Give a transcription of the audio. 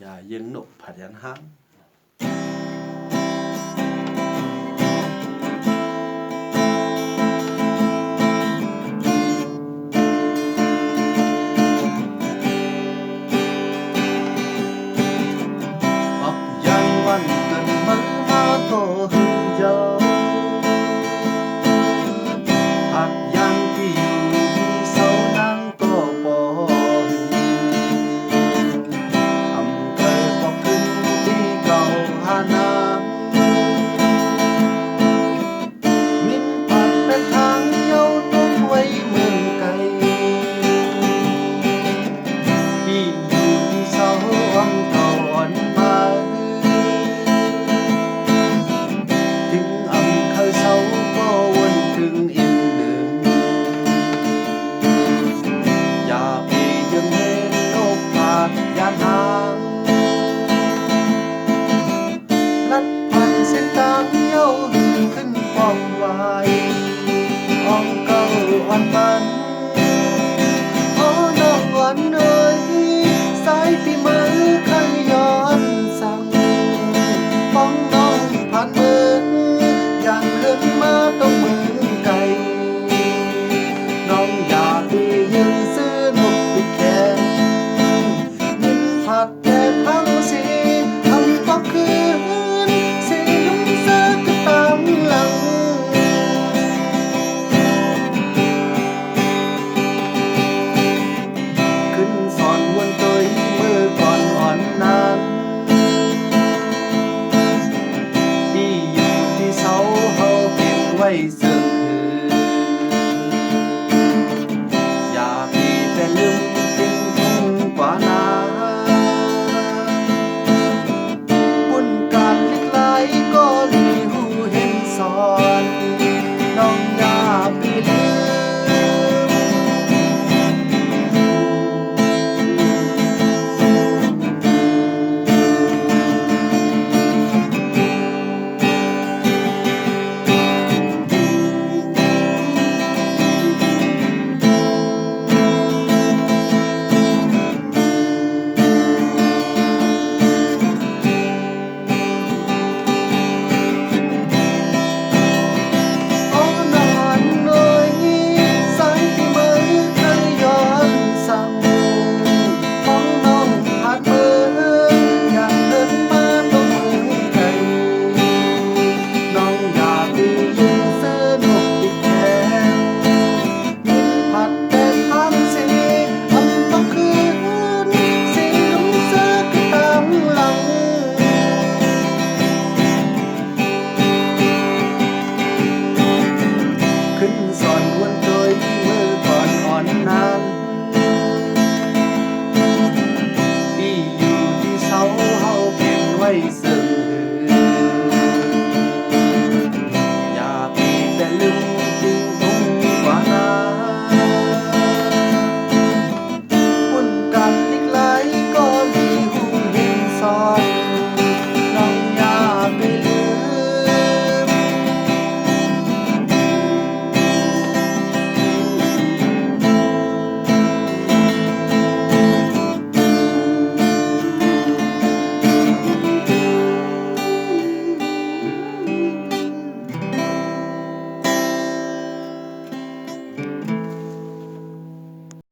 อย่ายึงนกผัดยันห้างปักยันวันกันมันมาโตหึงเจ้าผักยันที่อยู่ที่เสานั่งก็ปอลัดพันเส้นตามเยี่ยวขึ้นป้องไว้ห้องเก่าอ่อนมันโอ้น้องอ่อนเอ๋ยสายที่มือเคยย้อนสั่งป้องน้องผ่านมืออย่างเลื่อนมาต้องมือไก่น้องอยากไปยืนซื้อนกปิดแขนยิ้มผัดแก้มทั้งสีทำก็คือ